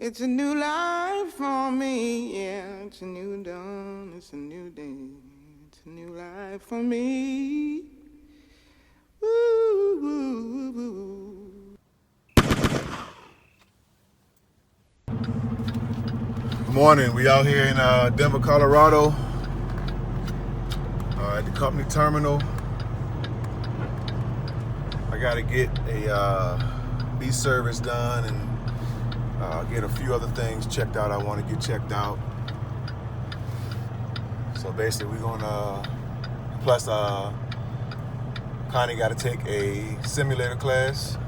It's a new life for me, yeah. It's a new dawn, it's a new day. It's a new life for me. Woo, woo, woo, woo. Good morning. We out here in Denver, Colorado, at the company terminal. I got to get a lease service done and get a few other things checked out I want to get checked out. So basically we're going to, plus Connie got to take a simulator class.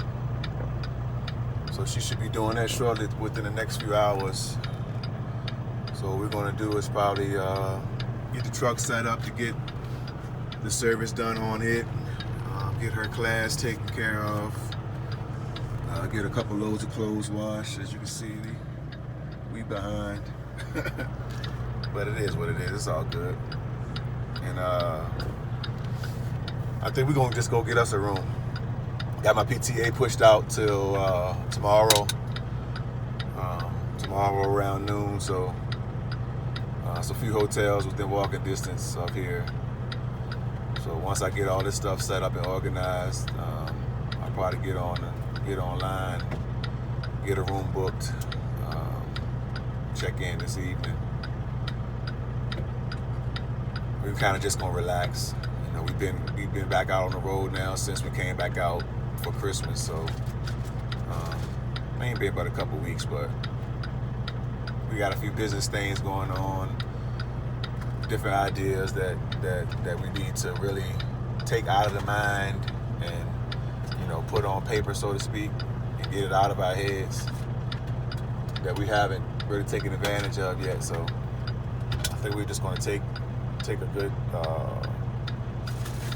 So she should be doing that shortly within the next few hours. So what we're going to do is probably get the truck set up to get the service done on it, get her class taken care of, get a couple loads of clothes washed. As you can see, we behind. But it is what it is. It's all good. And I think we're going to just go get us a room. Got my PTA pushed out till tomorrow. Tomorrow around noon. So it's a few hotels within walking distance of here. So once I get all this stuff set up and organized, I'll probably get online, get a room booked, check in this evening. We're kind of just gonna relax. You know, we've been back out on the road now since we came back out for Christmas. So ain't been but a couple weeks, but we got a few business things going on, different ideas that we need to really take out of the mind and, you know, put on paper, so to speak, and get it out of our heads that we haven't really taken advantage of yet. So I think we're just going to take a good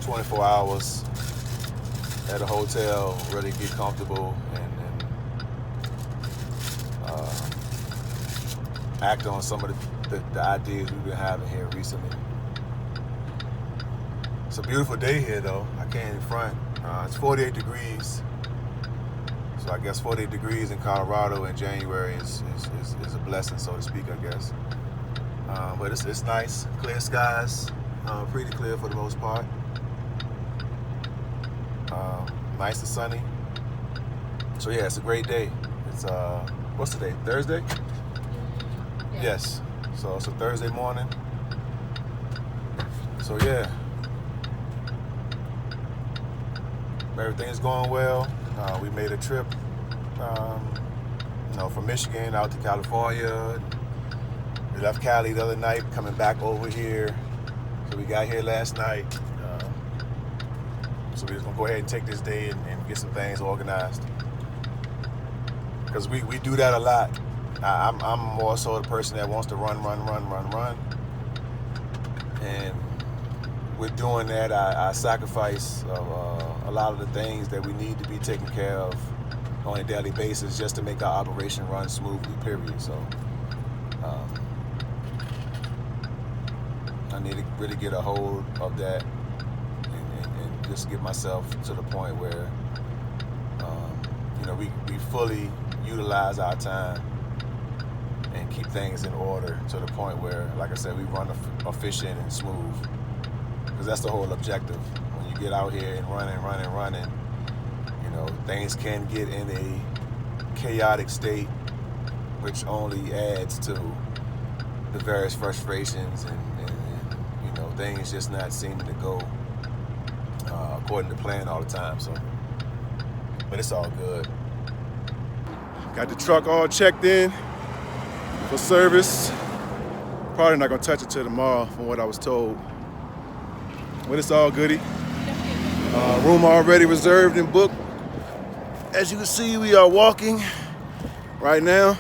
24 hours at a hotel, really get comfortable and act on some of the ideas we've been having here recently. It's a beautiful day here, though. I can't even front. It's 48 degrees. So I guess 48 degrees in Colorado in January is a blessing, so to speak, I guess. But it's nice. Clear skies. Pretty clear for the most part. Nice and sunny. So yeah, it's a great day. It's what's the day? Thursday? Yes. So it's a Thursday morning. So yeah, everything's going well. We made a trip, from Michigan out to California. We left Cali the other night, coming back over here. So we got here last night. So we're just gonna go ahead and take this day and get some things organized. Because we do that a lot. I'm more so the person that wants to run. And with doing that, I sacrifice a lot of the things that we need to be taken care of on a daily basis just to make our operation run smoothly, period. So I need to really get a hold of that and just get myself to the point where, we fully utilize our time and keep things in order to the point where, like I said, we run efficient and smooth. Because that's the whole objective. When you get out here and running, things can get in a chaotic state, which only adds to the various frustrations and things just not seeming to go according to plan all the time. So, but it's all good. Got the truck all checked in for service. Probably not gonna touch it till tomorrow, from what I was told. But it's all goody. Room already reserved and booked. As you can see, we are walking right now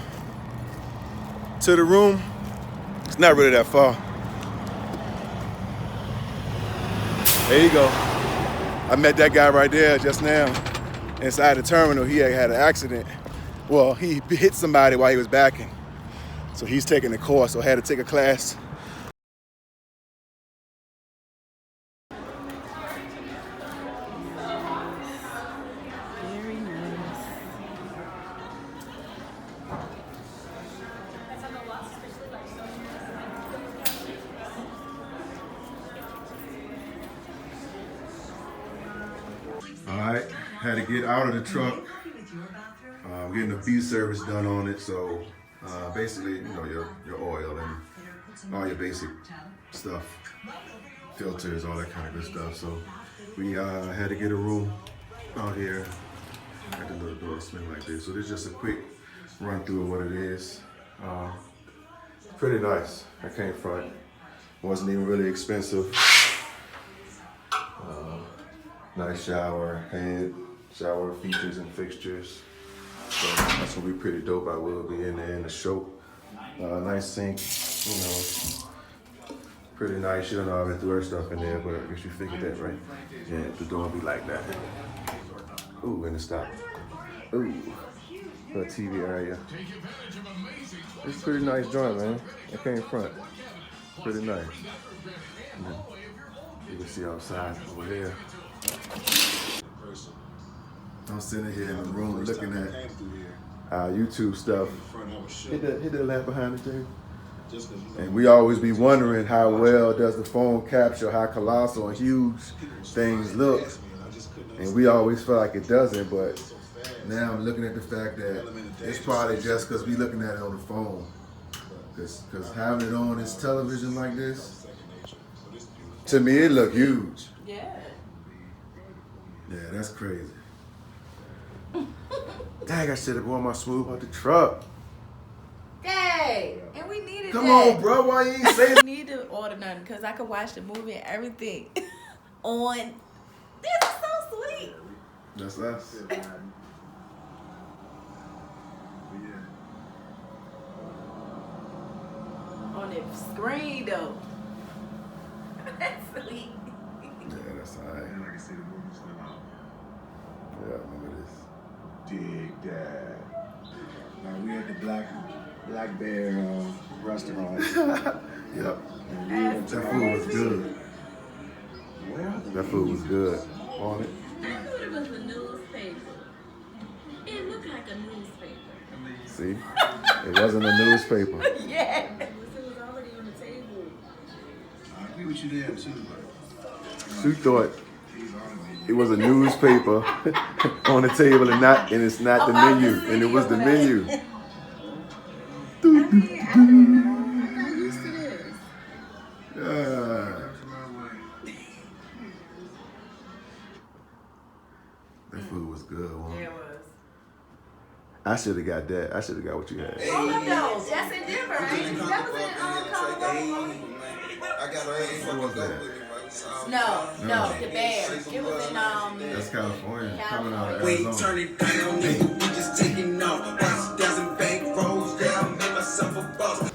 to the room. It's not really that far. There you go. I met that guy right there just now inside the terminal. He had an accident. Well, he hit somebody while he was backing. So he's taking the course, so I had to take a class. Very nice. Had to get out of the truck. Getting the B service done on it. So basically, you know, your oil and all your basic stuff, filters, all that kind of good stuff. So we had to get a room out here. Got the little door swing like this. So this is just a quick run through of what it is. Pretty nice. I came front. Wasn't even really expensive. Nice shower, head, shower features and fixtures. So that's gonna be pretty dope. I will be in there in the show. Nice sink, you know, pretty nice. She don't know I've threw her stuff in there, but I guess you figured that, right? Yeah, the door be like that. Ooh, and it stopped. Ooh, the TV area. It's a pretty nice joint, man. I came front. Pretty nice. Yeah. You can see outside over there. I'm sitting here in the room looking at YouTube stuff. Hit that lamp behind the thing. And we always be wondering how well does the phone capture how colossal and huge things look. And we always feel like it doesn't, but now I'm looking at the fact that it's probably just because we looking at it on the phone. Because having it on this television like this, to me it look huge. Yeah. Yeah, that's crazy. Dang, I should have worn my smooth out the truck. Dang, and we needed Come that. on, bro, why you ain't saying? I need to order nothing because I could watch the movie and everything on. This is so sweet. That's us. On the screen though. That's sweet. Yeah, that's all right. I can see the movie still out. Yeah, remember this. Dig that. We at the Black Bear restaurant. Yep. And That food was good. That food was good. On it. I thought it was a newspaper. It looked like a newspaper. See? It wasn't a newspaper. Yeah. It was already on the table. I agree with you there too. She thought it was a newspaper on the table and it's not the menu. And it was the menu. I'm not used to this. That food was good, wasn't Yeah, it? it was. I should have got that. I should have got what you had. All of those. That's in Denver, right? That was in Colorado. What was that? No, the bear. It was in That's California. Coming out of Wait, Arizona. turn it down, nigga. We just taking off. Watch doesn't bank rolls down. Made myself a boss.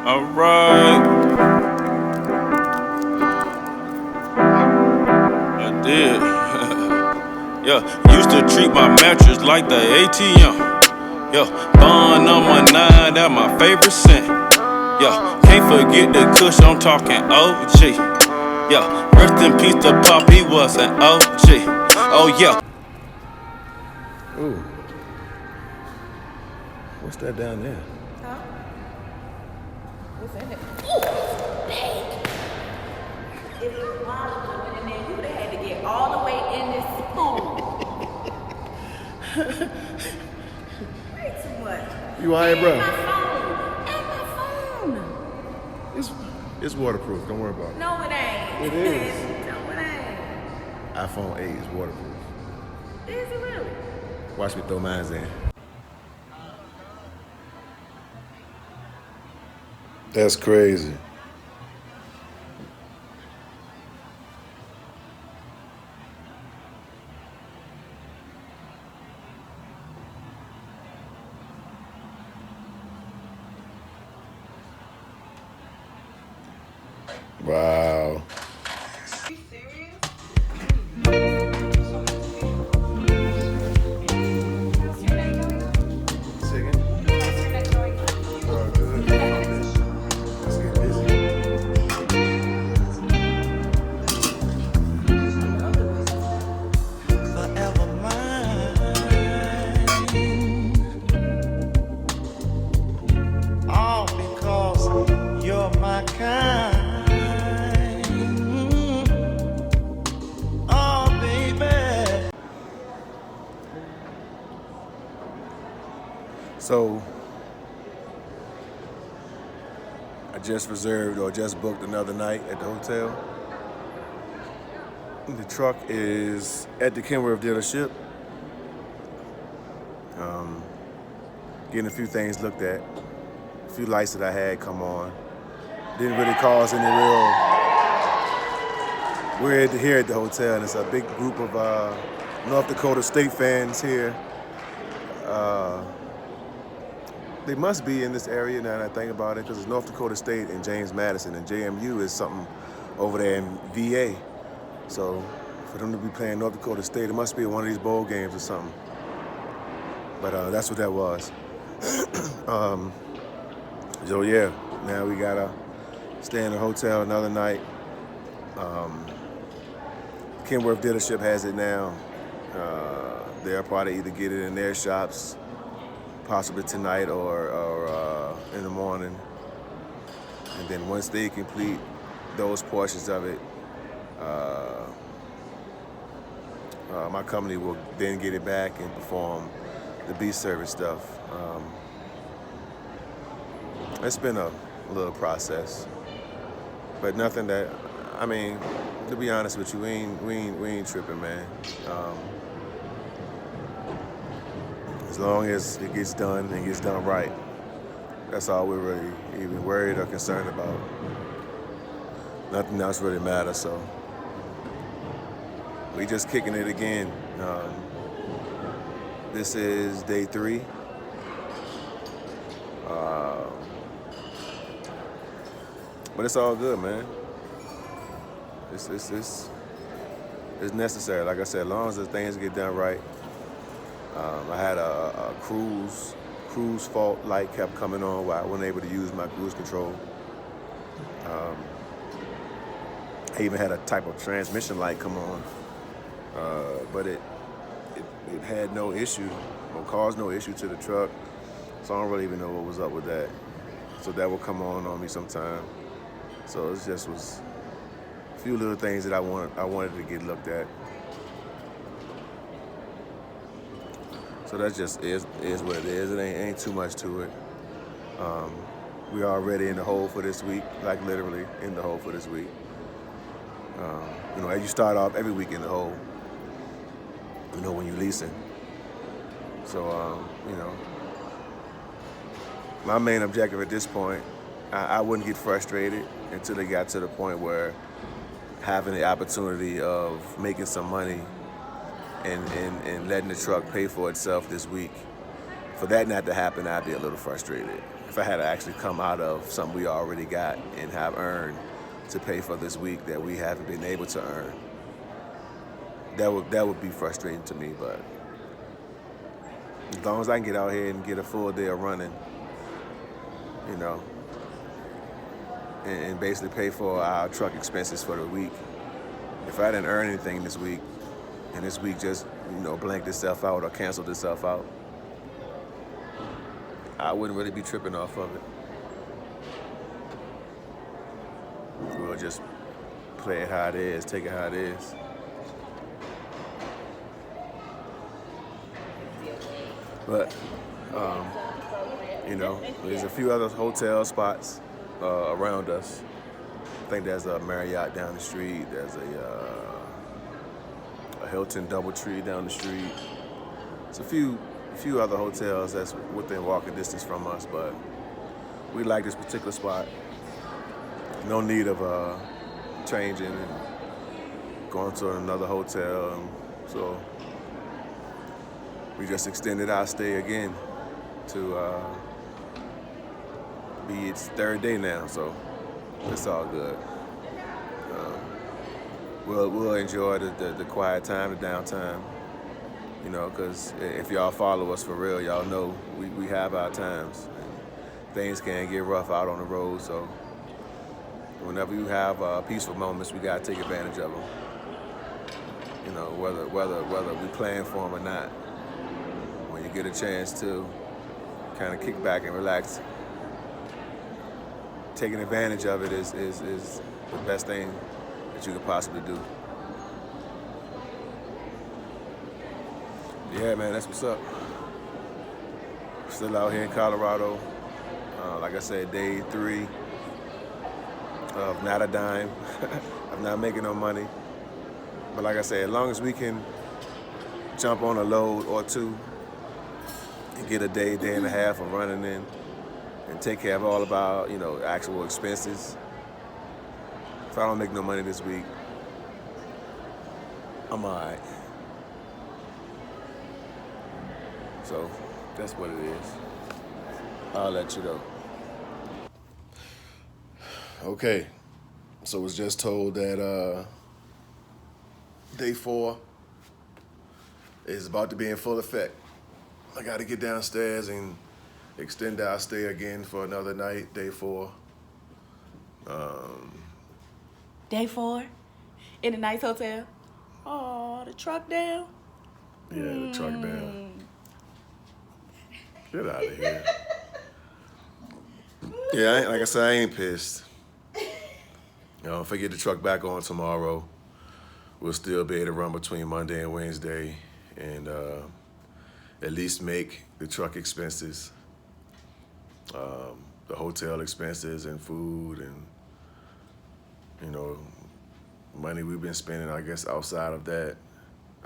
Alright. I did. Yeah, used to treat my mattress like the ATM. Yeah, bond number 9, that my favorite scent. Yeah, can't forget the kush, I'm talking OG. Yeah, rest in peace to Pop, he was an OG. Oh yeah. Ooh. What's that down there? Huh? What's in it? Ooh, big. If you wanted to went in there, you would have had to get all the way in this spoon. Way too much. You all right, bro? And my phone. It's waterproof. Don't worry about it. No, it ain't. It is. No, it ain't. iPhone 8 is waterproof. Is it really? Watch me throw mine in. That's crazy. Wow. Forever mine, all because you're my kind. Oh, baby. So I just reserved or just booked another night at the hotel. The truck is at the Kenworth dealership. Getting a few things looked at. A few lights that I had come on. Didn't really cause any real. We're here at the hotel, and it's a big group of North Dakota State fans here. They must be in this area now that I think about it, because it's North Dakota State and James Madison, and JMU is something over there in VA. So for them to be playing North Dakota State, it must be one of these bowl games or something. But that's what that was. So yeah, now we gotta stay in the hotel another night. Kenworth dealership has it now. They'll probably either get it in their shops, possibly tonight or in the morning. And then once they complete those portions of it, my company will then get it back and perform the beast service stuff. It's been a little process, but nothing that, I mean, to be honest with you, we ain't tripping, man. As long as it gets done and gets done right, that's all we're really even worried or concerned about. Nothing else really matters, so we just kicking it again. This is day 3. But it's all good, man. It's necessary. Like I said, as long as the things get done right. I had a cruise fault light kept coming on while I wasn't able to use my cruise control. I even had a type of transmission light come on, but it had no issue, or caused no issue to the truck. So I don't really even know what was up with that. So that will come on me sometime. So it just was a few little things that I wanted to get looked at. So that just is what it is. It ain't too much to it. We are already in the hole for this week, like literally in the hole for this week. As you start off every week in the hole, when you're leasing. So, my main objective at this point, I wouldn't get frustrated until it got to the point where having the opportunity of making some money and letting the truck pay for itself this week. For that not to happen, I'd be a little frustrated. If I had to actually come out of something we already got and have earned to pay for this week that we haven't been able to earn, that would be frustrating to me. But as long as I can get out here and get a full day of running, and basically pay for our truck expenses for the week. If I didn't earn anything this week, and this week just, blanked itself out or canceled itself out, I wouldn't really be tripping off of it. We'll just play it how it is, take it how it is. But, there's a few other hotel spots around us. I think there's a Marriott down the street. There's a Hilton DoubleTree down the street. It's a few other hotels that's within walking distance from us, but we like this particular spot. No need of changing and going to another hotel. So we just extended our stay again to be its 3rd day now, so it's all good. we'll enjoy the quiet time, the downtime. You know, because if y'all follow us for real, y'all know we have our times. And things can get rough out on the road, so whenever you have peaceful moments, we gotta take advantage of them. You know, whether we plan for them or not. When you get a chance to kind of kick back and relax, taking advantage of it is the best thing that you could possibly do. Yeah, man, that's what's up. Still out here in Colorado. Like I said, day 3 of not a dime. I'm not making no money. But like I said, as long as we can jump on a load or two and get a day and a half of running in and take care of all of our, you know, actual expenses. If I don't make no money this week, I'm all right. So that's what it is. I'll let you know. Okay, so was just told that day 4 is about to be in full effect. I got to get downstairs and extend our stay again for another night, day 4. Day 4? In a nice hotel? Oh, the truck down? Yeah, the truck down. Get out of here. Yeah, like I said, I ain't pissed. You know, if I get the truck back on tomorrow, we'll still be able to run between Monday and Wednesday and at least make the truck expenses, the hotel expenses and food and, you know, money we've been spending, I guess, outside of that,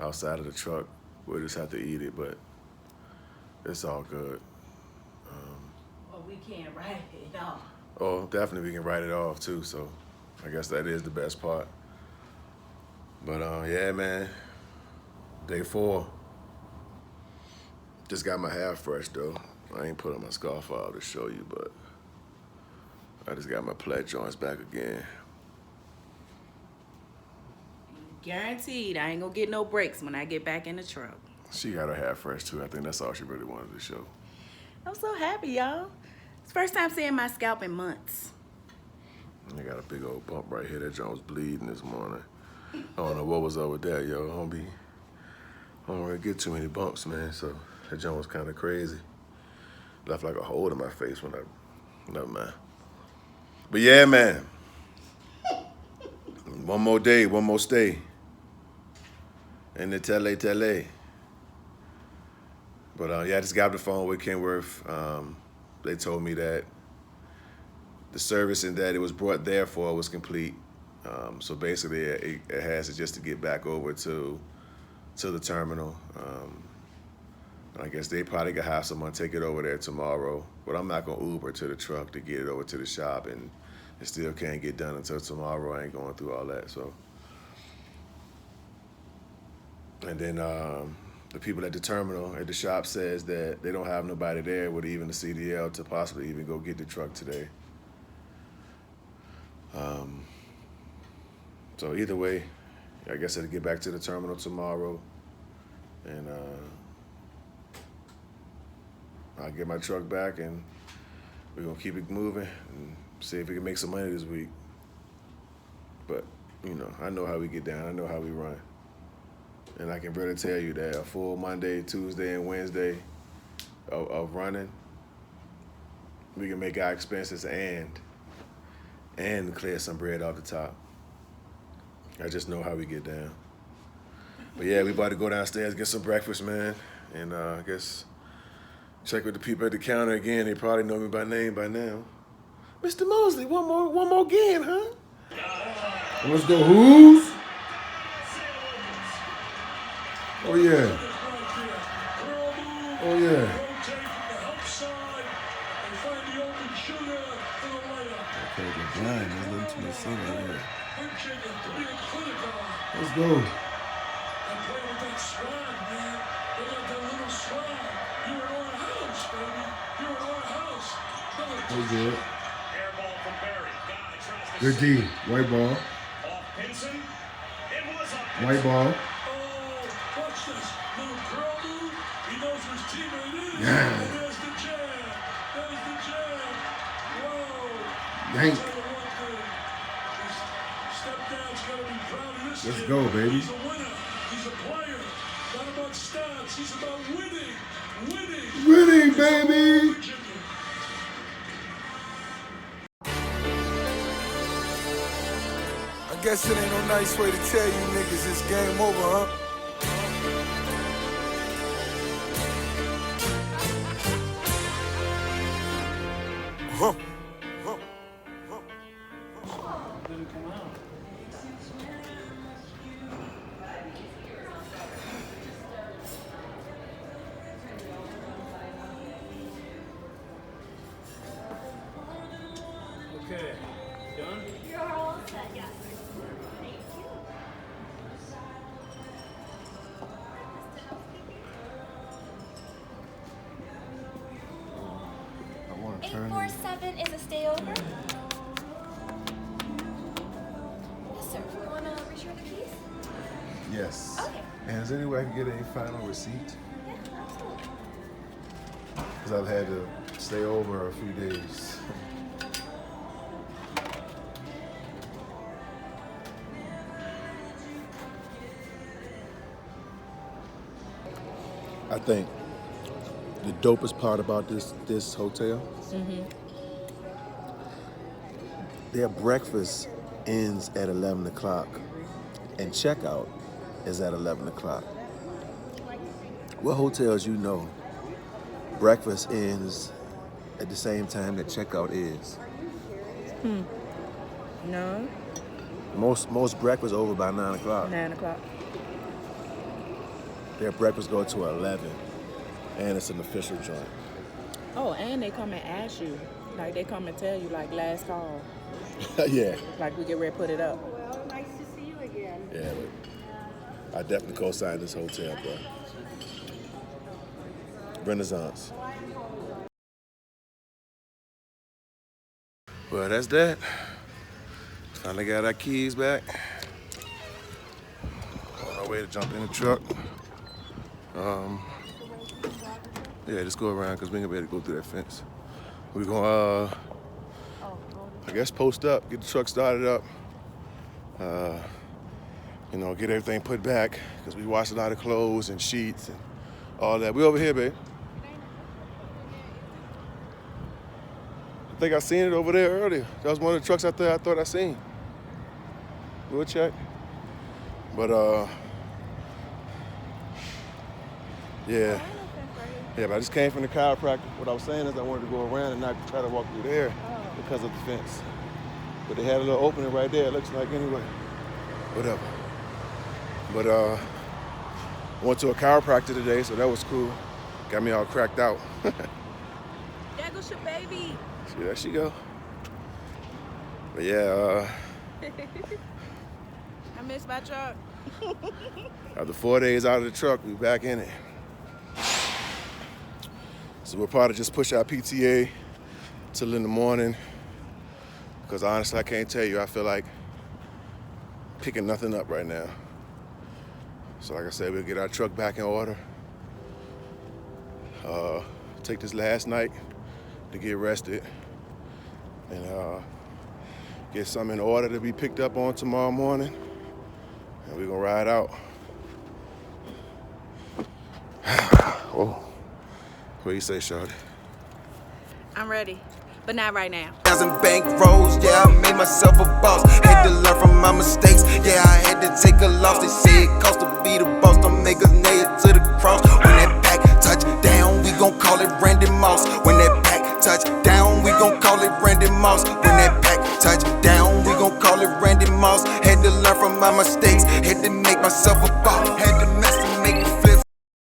outside of the truck. We'll just have to eat it, but it's all good. Well, we can't write it off. Oh, definitely we can write it off too, so I guess that is the best part. But yeah, man, day 4. Just got my hair fresh though. I ain't put on my scarf out to show you, but I just got my plait joints back again. Guaranteed, I ain't gonna get no breaks when I get back in the truck. She got her hair fresh too. I think that's all she really wanted to show. I'm so happy, y'all. It's the first time seeing my scalp in months. I got a big old bump right here. That joint was bleeding this morning. I don't know what was up with that, yo. I don't really get too many bumps, man, so that joint was kind of crazy. Left like a hole in my face when never mind. But yeah, man. One more day, one more stay. And the tele. But yeah, I just got off the phone with Kenworth. They told me that the service and that it was brought there for was complete. So basically, it has to just to get back over to the terminal. I guess they probably could have someone take it over there tomorrow. But I'm not gonna Uber to the truck to get it over to the shop, and it still can't get done until tomorrow. I ain't going through all that. So, and then the people at the terminal at the shop says that they don't have nobody there with even the CDL to possibly even go get the truck today. So either way, I guess I'll get back to the terminal tomorrow, and I'll get my truck back, and we're gonna keep it moving and see if we can make some money this week. But, you know, I know how we get down. I know how we run. And I can really tell you that a full Monday, Tuesday, and Wednesday of running, we can make our expenses and clear some bread off the top. I just know how we get down. But yeah, we about to go downstairs, get some breakfast, man. And I guess check with the people at the counter again. They probably know me by name by now. Mr. Mosley, one more again, huh? Let's go, who's? Oh, yeah. Oh, yeah. Okay, the blind. Let's listen to the song right here. Let's go. Oh, good. Good D. White ball. White ball. Yeah. Yank. Let's go, baby. He's a winner. He's a player. Not about stats. He's about winning. Winning, baby. I guess it ain't no nice way to tell you niggas it's game over, huh? Huh. Okay, done? You're all set, yes. Thank you. I want to turn 847 is a stay over. Yes, sir. You want to return the keys? Yes. Okay. And is there any way I can get a final receipt? Yeah, absolutely. Because I've had to stay over a few days. I think the dopest part about this hotel, their breakfast ends at 11 o'clock and checkout is at 11 o'clock. What hotels you know breakfast ends at the same time that checkout is? No. Most breakfast over by 9 o'clock. 9 o'clock. Their breakfast go to 11, and it's an official joint. Oh, and they come and ask you. Like, they come and tell you, like, last call. Yeah. Like, we get ready to put it up. Well, nice to see you again. Yeah, but I definitely co-signed this hotel, bro. Renaissance. Well, that's that. Finally got our keys back. On our way to jump in the truck. Yeah, just go around because we ain't gonna be able to go through that fence. We're gonna, I guess, post up, get the truck started up. You know, get everything put back because we washed a lot of clothes and sheets and all that. We over here, babe. I think I seen it over there earlier. That was one of the trucks out there I thought I seen. We'll check. But, yeah. Yeah, but I just came from the chiropractor. What I was saying is I wanted to go around and not try to walk through there because of the fence. But they had a little opening right there, it looks like, anyway. Whatever. But went to a chiropractor today, so that was cool. Got me all cracked out. There goes your baby. See, there she go. But yeah, I miss my truck. after 4 days out of the truck, we back in it. So we'll probably just push our PTA till in the morning. Because honestly, I can't tell you, I feel like picking nothing up right now. So like I said, we'll get our truck back in order. Take this last night to get rested. And get something in order to be picked up on tomorrow morning. And we're gonna ride out. Whoa. What do you say, shorty? I'm ready, but not right now. Thousand bank rolls, yeah, I made myself a boss. Had to learn from my mistakes, yeah, I had to take a loss. They say it costs to be the boss, don't make us nail it to the cross. When that back touch down, we gon' call it Randy Moss. When that back touch down, we gon' call it Randy Moss. When that back touch down, we gon' call it Randy Moss. Had to learn from my mistakes, had to make myself a boss.